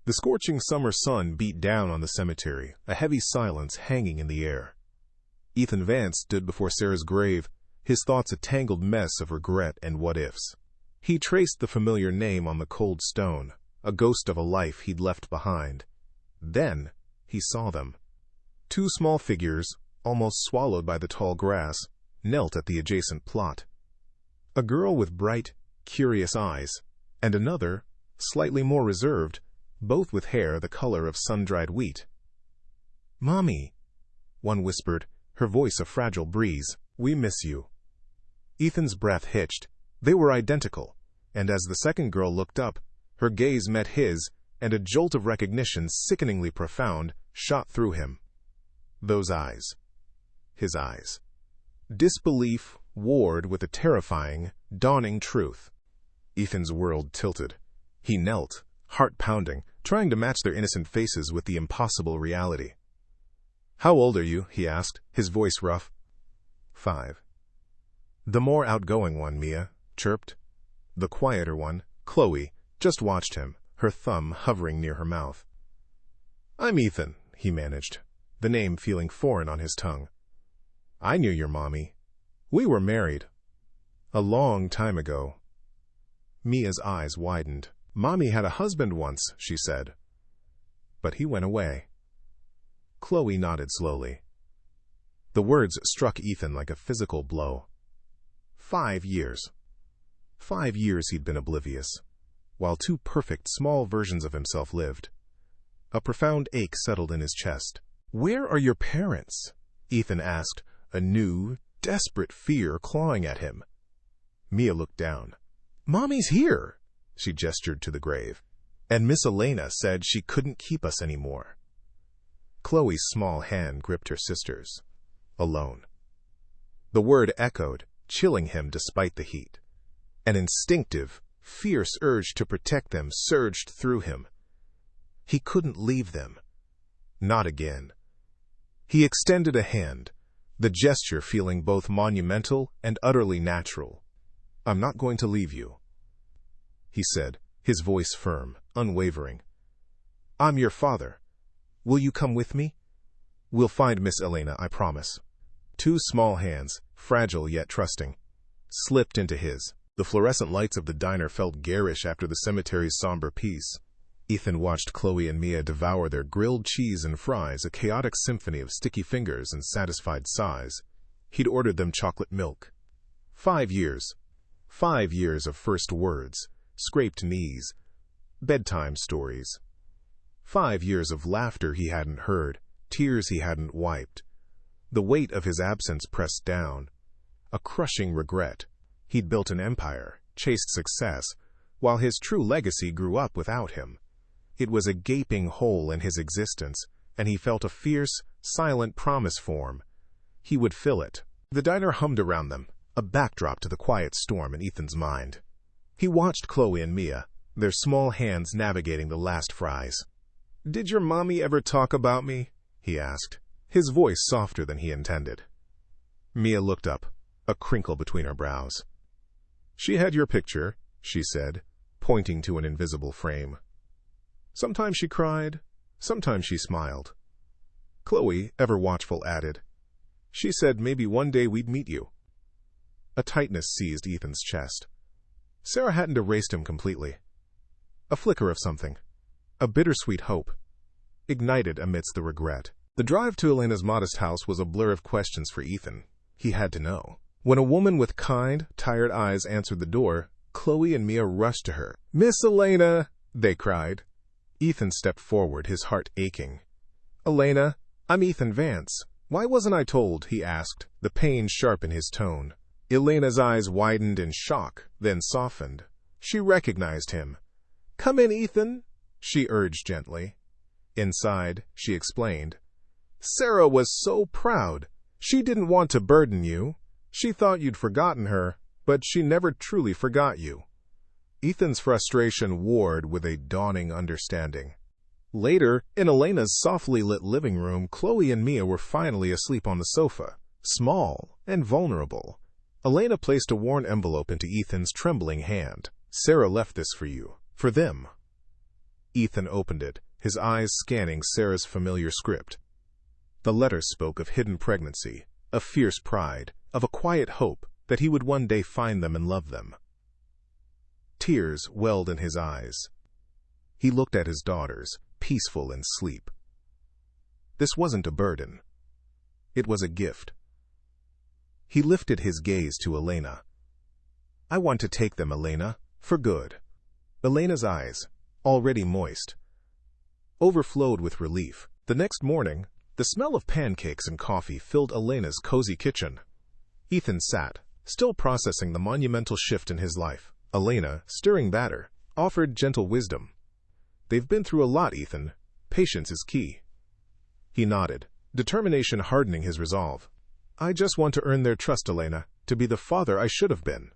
The scorching summer sun beat down on the cemetery, a heavy silence hanging in the air. Ethan Vance stood before Sarah's grave, his thoughts a tangled mess of regret and what-ifs. He traced the familiar name on the cold stone, a ghost of a life he'd left behind. Then he saw them. Two small figures, almost swallowed by the tall grass, knelt at the adjacent plot. A girl with bright, curious eyes, and another, slightly more reserved, both with hair the color of sun-dried wheat. "Mommy," one whispered, her voice a fragile breeze, "we miss you." Ethan's breath hitched. They were identical, and as the second girl looked up, her gaze met his, and a jolt of recognition sickeningly profound shot through him. Those eyes. His eyes. Disbelief warred with a terrifying, dawning truth. Ethan's world tilted. He knelt, heart pounding, trying to match their innocent faces with the impossible reality. "How old are you?" he asked, his voice rough. 5. The more outgoing one, Mia, chirped. The quieter one, Chloe, just watched him, her thumb hovering near her mouth. "I'm Ethan," he managed, the name feeling foreign on his tongue. "I knew your mommy. We were married. A long time ago." Mia's eyes widened. "Mommy had a husband once," she said. "But he went away." Chloe nodded slowly. The words struck Ethan like a physical blow. 5 years. 5 years he'd been oblivious, while two perfect small versions of himself lived. A profound ache settled in his chest. "Where are your parents?" Ethan asked, a new, desperate fear clawing at him. Mia looked down. "Mommy's here," she gestured to the grave. "And Miss Elena said she couldn't keep us anymore." Chloe's small hand gripped her sister's. "Alone." The word echoed, chilling him despite the heat. An instinctive, fierce urge to protect them surged through him. He couldn't leave them. Not again. He extended a hand, the gesture feeling both monumental and utterly natural. "I'm not going to leave you," he said, his voice firm, unwavering. "I'm your father. Will you come with me? We'll find Miss Elena, I promise." Two small hands, fragile yet trusting, slipped into his. The fluorescent lights of the diner felt garish after the cemetery's somber peace. Ethan watched Chloe and Mia devour their grilled cheese and fries, a chaotic symphony of sticky fingers and satisfied sighs. He'd ordered them chocolate milk. 5 years. 5 years of first words, scraped knees, bedtime stories. 5 years of laughter he hadn't heard, tears he hadn't wiped. The weight of his absence pressed down. A crushing regret. He'd built an empire, chased success, while his true legacy grew up without him. It was a gaping hole in his existence, and he felt a fierce, silent promise form. He would fill it. The diner hummed around them, a backdrop to the quiet storm in Ethan's mind. He watched Chloe and Mia, their small hands navigating the last fries. "Did your mommy ever talk about me?" he asked, his voice softer than he intended. Mia looked up, a crinkle between her brows. "She had your picture," she said, pointing to an invisible frame. "Sometimes she cried, sometimes she smiled." Chloe, ever watchful, added, "She said maybe one day we'd meet you." A tightness seized Ethan's chest. Sarah hadn't erased him completely. A flicker of something, a bittersweet hope, ignited amidst the regret. The drive to Elena's modest house was a blur of questions for Ethan. He had to know. When a woman with kind, tired eyes answered the door, Chloe and Mia rushed to her. "Miss Elena!" they cried. Ethan stepped forward, his heart aching. "Elena, I'm Ethan Vance. Why wasn't I told?" he asked, the pain sharp in his tone. Elena's eyes widened in shock, then softened. She recognized him. "Come in, Ethan," she urged gently. Inside, she explained. "Sarah was so proud. She didn't want to burden you. She thought you'd forgotten her, but she never truly forgot you." Ethan's frustration warred with a dawning understanding. Later, in Elena's softly lit living room, Chloe and Mia were finally asleep on the sofa, small and vulnerable. Elena placed a worn envelope into Ethan's trembling hand. "Sarah left this for you. For them." Ethan opened it, his eyes scanning Sarah's familiar script. The letter spoke of hidden pregnancy, of fierce pride, of a quiet hope that he would one day find them and love them. Tears welled in his eyes. He looked at his daughters, peaceful in sleep. This wasn't a burden. It was a gift. He lifted his gaze to Elena. "I want to take them, Elena, for good." Elena's eyes, already moist, overflowed with relief. The next morning, the smell of pancakes and coffee filled Elena's cozy kitchen. Ethan sat, still processing the monumental shift in his life. Elena, stirring batter, offered gentle wisdom. "They've been through a lot, Ethan. Patience is key." He nodded, determination hardening his resolve. "I just want to earn their trust, Elena, to be the father I should have been."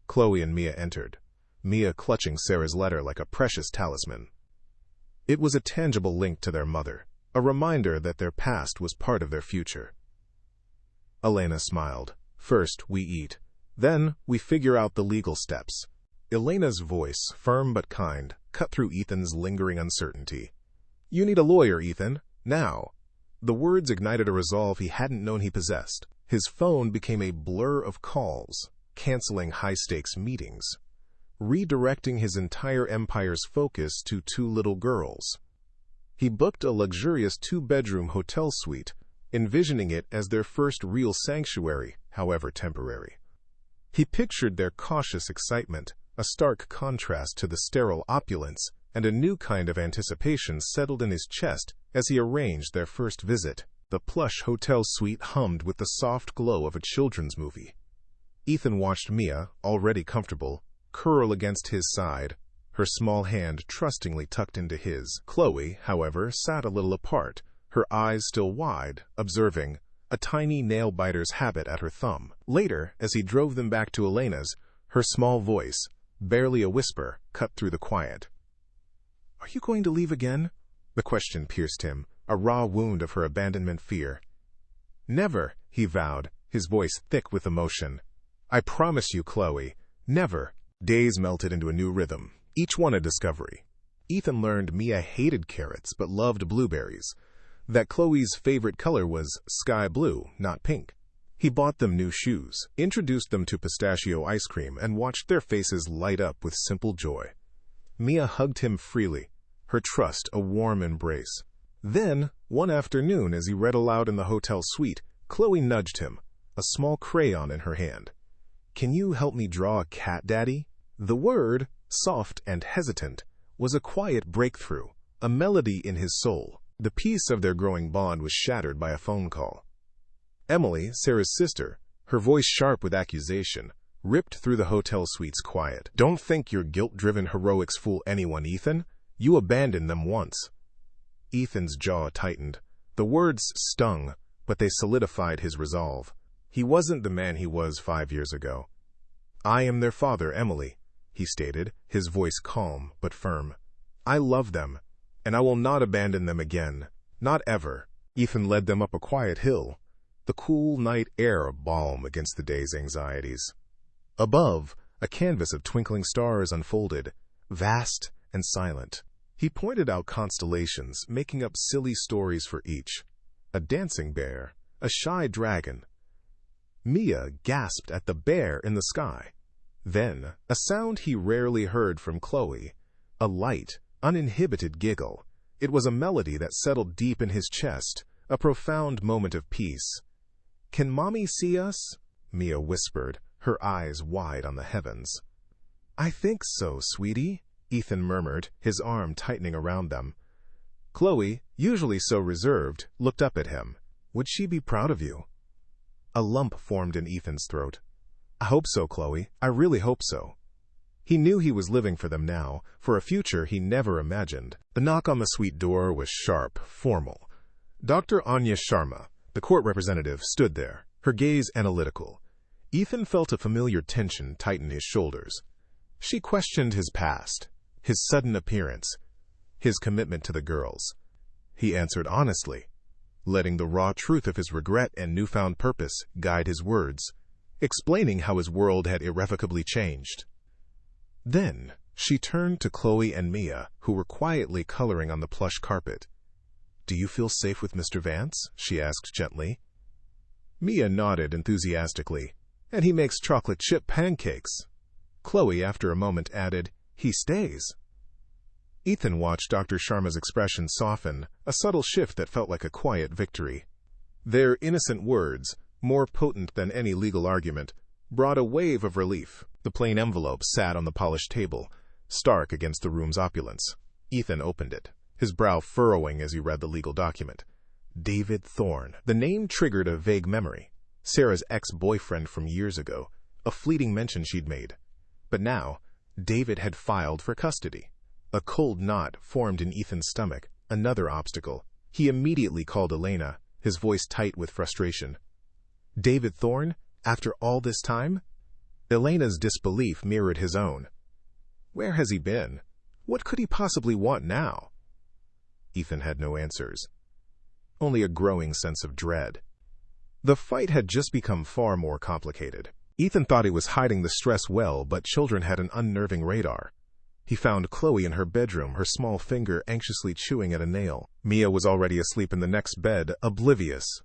Chloe and Mia entered, Mia clutching Sarah's letter like a precious talisman. It was a tangible link to their mother, a reminder that their past was part of their future. Elena smiled. "First, we eat. Then, we figure out the legal steps." Elena's voice, firm but kind, cut through Ethan's lingering uncertainty. "You need a lawyer, Ethan. Now." The words ignited a resolve he hadn't known he possessed. His phone became a blur of calls, canceling high-stakes meetings, redirecting his entire empire's focus to two little girls. He booked a luxurious two-bedroom hotel suite, envisioning it as their first real sanctuary, however temporary. He pictured their cautious excitement, a stark contrast to the sterile opulence, and a new kind of anticipation settled in his chest as he arranged their first visit. The plush hotel suite hummed with the soft glow of a children's movie. Ethan watched Mia, already comfortable, curl against his side, her small hand trustingly tucked into his. Chloe, however, sat a little apart, her eyes still wide, observing, a tiny nail-biter's habit at her thumb. Later, as he drove them back to Elena's, her small voice, barely a whisper, cut through the quiet. "Are you going to leave again?" The question pierced him, a raw wound of her abandonment fear. "Never," he vowed, his voice thick with emotion. "I promise you, Chloe, never." Days melted into a new rhythm, each one a discovery. Ethan learned Mia hated carrots but loved blueberries, that Chloe's favorite color was sky blue, not pink. He bought them new shoes, introduced them to pistachio ice cream, and watched their faces light up with simple joy. Mia hugged him freely, her trust a warm embrace. Then, one afternoon as he read aloud in the hotel suite, Chloe nudged him, a small crayon in her hand. "Can you help me draw a cat, Daddy?" The word, soft and hesitant, was a quiet breakthrough, a melody in his soul. The peace of their growing bond was shattered by a phone call. Emily, Sarah's sister, her voice sharp with accusation, ripped through the hotel suite's quiet. "Don't think your guilt-driven heroics fool anyone, Ethan. You abandoned them once." Ethan's jaw tightened. The words stung, but they solidified his resolve. He wasn't the man he was 5 years ago. "I am their father, Emily," he stated, his voice calm but firm. "I love them, and I will not abandon them again. Not ever." Ethan led them up a quiet hill, the cool night air a balm against the day's anxieties. Above, a canvas of twinkling stars unfolded, vast and silent. He pointed out constellations, making up silly stories for each. A dancing bear, a shy dragon. Mia gasped at the bear in the sky. Then, a sound he rarely heard from Chloe, a light, uninhibited giggle. It was a melody that settled deep in his chest, a profound moment of peace. "Can Mommy see us?" Mia whispered, her eyes wide on the heavens. "I think so, sweetie," Ethan murmured, his arm tightening around them. Chloe, usually so reserved, looked up at him. Would she be proud of you? A lump formed in Ethan's throat. "I hope so, Chloe. I really hope so." He knew he was living for them now, for a future he never imagined. The knock on the suite door was sharp, formal. Dr. Anya Sharma, the court representative, stood there, her gaze analytical. Ethan felt a familiar tension tighten his shoulders. She questioned his past, his sudden appearance, his commitment to the girls. He answered honestly, letting the raw truth of his regret and newfound purpose guide his words, explaining how his world had irrevocably changed. Then, She turned to Chloe and Mia, who were quietly coloring on the plush carpet. "Do you feel safe with Mr. Vance?" she asked gently. Mia nodded enthusiastically. "And he makes chocolate chip pancakes." Chloe, after a moment, added, "He stays." Ethan watched Dr. Sharma's expression soften, a subtle shift that felt like a quiet victory. Their innocent words, more potent than any legal argument, brought a wave of relief. The plain envelope sat on the polished table, stark against the room's opulence. Ethan opened it, his brow furrowing as he read the legal document. David Thorne. The name triggered a vague memory. Sarah's ex-boyfriend from years ago, a fleeting mention she'd made. But now, David had filed for custody. A cold knot formed in Ethan's stomach, another obstacle. He immediately called Elena, his voice tight with frustration. David Thorne? After all this time? Elena's disbelief mirrored his own. Where has he been? What could he possibly want now? Ethan had no answers. Only a growing sense of dread. The fight had just become far more complicated. Ethan thought he was hiding the stress well, but children had an unnerving radar. He found Chloe in her bedroom, her small finger anxiously chewing at a nail. Mia was already asleep in the next bed, oblivious.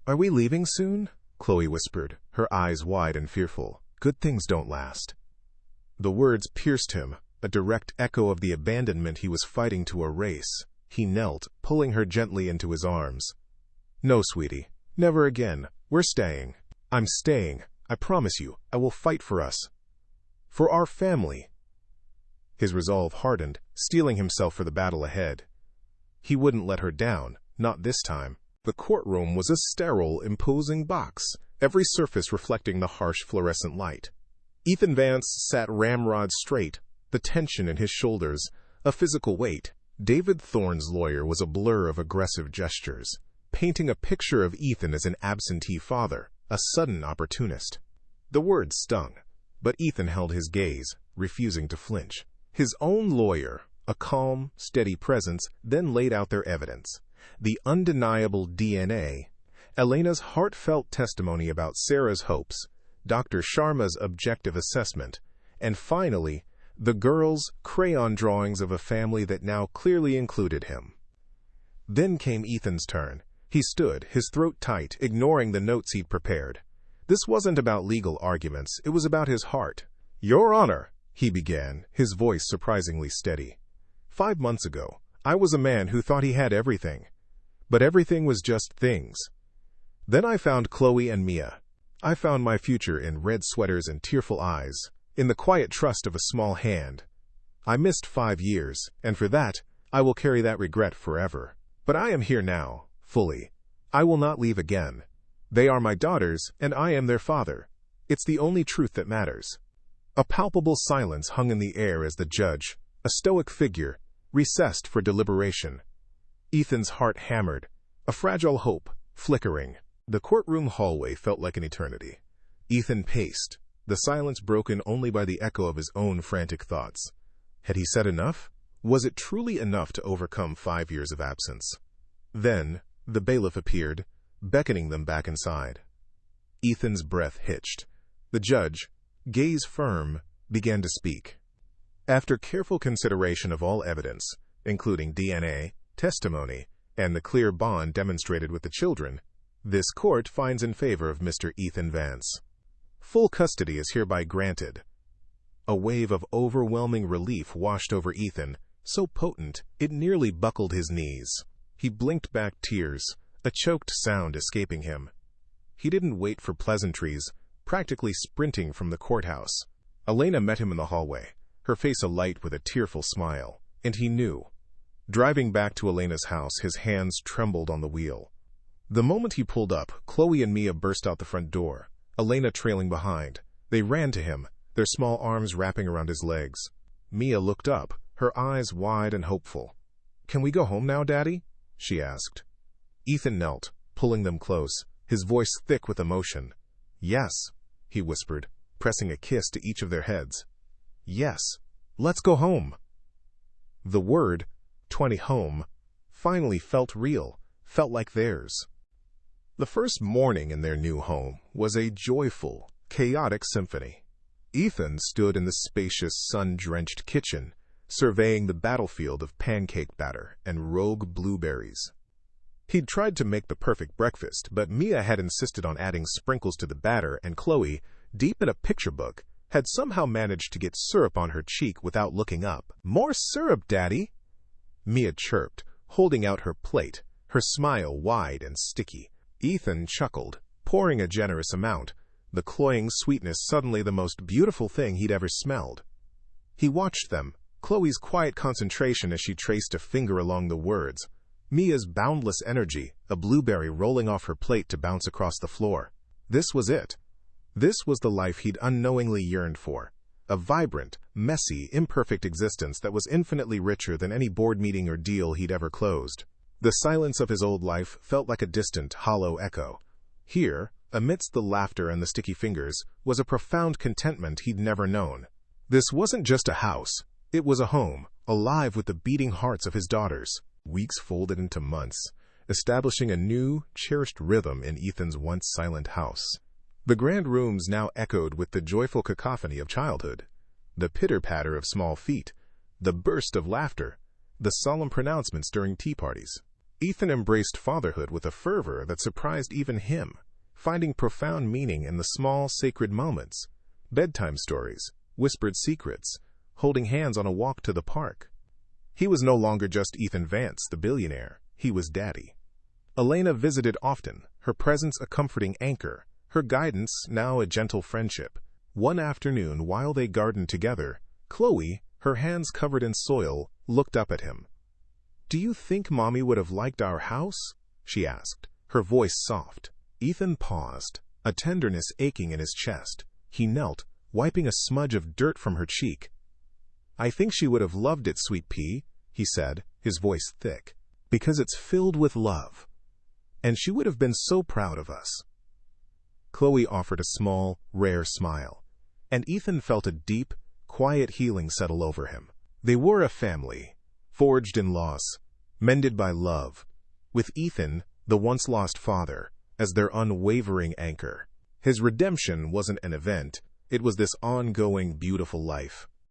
"Are we leaving soon?" Chloe whispered, her eyes wide and fearful. "Good things don't last." The words pierced him, a direct echo of the abandonment he was fighting to erase. He knelt, pulling her gently into his arms. "No, sweetie. Never again. We're staying. I'm staying. I promise you, I will fight for us. For our family." His resolve hardened, steeling himself for the battle ahead. He wouldn't let her down, not this time. The courtroom was a sterile, imposing box, every surface reflecting the harsh fluorescent light. Ethan Vance sat ramrod straight, the tension in his shoulders, a physical weight. David Thorne's lawyer was a blur of aggressive gestures, painting a picture of Ethan as an absentee father, a sudden opportunist. The words stung, but Ethan held his gaze, refusing to flinch. His own lawyer, a calm, steady presence, then laid out their evidence. The undeniable DNA, Elena's heartfelt testimony about Sarah's hopes, Dr. Sharma's objective assessment, and finally, the girl's crayon drawings of a family that now clearly included him. Then came Ethan's turn. He stood, his throat tight, ignoring the notes he'd prepared. This wasn't about legal arguments, it was about his heart. "Your Honor," he began, his voice surprisingly steady. "5 months ago, I was a man who thought he had everything. But everything was just things. Then I found Chloe and Mia. I found my future in red sweaters and tearful eyes, in the quiet trust of a small hand. I missed 5 years, and for that, I will carry that regret forever. But I am here now, fully. I will not leave again. They are my daughters, and I am their father. It's the only truth that matters." A palpable silence hung in the air as the judge, a stoic figure, recessed for deliberation. Ethan's heart hammered, a fragile hope, flickering. The courtroom hallway felt like an eternity. Ethan paced, the silence broken only by the echo of his own frantic thoughts. Had he said enough? Was it truly enough to overcome 5 years of absence? Then, the bailiff appeared, beckoning them back inside. Ethan's breath hitched. The judge, gaze firm, began to speak. After careful consideration of all evidence, including DNA, testimony, and the clear bond demonstrated with the children, this court finds in favor of Mr. Ethan Vance. Full custody is hereby granted. A wave of overwhelming relief washed over Ethan, so potent it nearly buckled his knees. He blinked back tears, a choked sound escaping him. He didn't wait for pleasantries, practically sprinting from the courthouse. Elena met him in the hallway, her face alight with a tearful smile, and he knew. Driving back to Elena's house, his hands trembled on the wheel. The moment he pulled up, Chloe and Mia burst out the front door, Elena trailing behind. They ran to him, their small arms wrapping around his legs. Mia looked up, her eyes wide and hopeful. "Can we go home now, Daddy?" she asked. Ethan knelt, pulling them close, his voice thick with emotion. "Yes," he whispered, pressing a kiss to each of their heads. "Yes, let's go home." The word, 20 home, finally felt real, felt like theirs. The first morning in their new home was a joyful, chaotic symphony. Ethan stood in the spacious, sun-drenched kitchen, surveying the battlefield of pancake batter and rogue blueberries. He'd tried to make the perfect breakfast, but Mia had insisted on adding sprinkles to the batter, and Chloe, deep in a picture book, had somehow managed to get syrup on her cheek without looking up. "More syrup, Daddy," Mia chirped, holding out her plate, her smile wide and sticky. Ethan chuckled, pouring a generous amount, the cloying sweetness suddenly the most beautiful thing he'd ever smelled. He watched them, Chloe's quiet concentration as she traced a finger along the words, Mia's boundless energy, a blueberry rolling off her plate to bounce across the floor. This was it. This was the life he'd unknowingly yearned for. A vibrant, messy, imperfect existence that was infinitely richer than any board meeting or deal he'd ever closed. The silence of his old life felt like a distant, hollow echo. Here, amidst the laughter and the sticky fingers, was a profound contentment he'd never known. This wasn't just a house. It was a home, alive with the beating hearts of his daughters. Weeks folded into months, establishing a new, cherished rhythm in Ethan's once silent house. The grand rooms now echoed with the joyful cacophony of childhood, the pitter-patter of small feet, the burst of laughter, the solemn pronouncements during tea parties. Ethan embraced fatherhood with a fervor that surprised even him, finding profound meaning in the small, sacred moments, bedtime stories, whispered secrets, holding hands on a walk to the park. He was no longer just Ethan Vance, the billionaire. He was Daddy. Elena visited often, her presence a comforting anchor, her guidance now a gentle friendship. One afternoon, while they gardened together, Chloe, her hands covered in soil, looked up at him. "Do you think Mommy would have liked our house?" she asked, her voice soft. Ethan paused, a tenderness aching in his chest. He knelt, wiping a smudge of dirt from her cheek. "I think she would have loved it, sweet pea," he said, his voice thick, "because it's filled with love. And she would have been so proud of us." Chloe offered a small, rare smile, and Ethan felt a deep, quiet healing settle over him. They were a family, forged in loss, mended by love, with Ethan, the once-lost father, as their unwavering anchor. His redemption wasn't an event, it was this ongoing, beautiful life.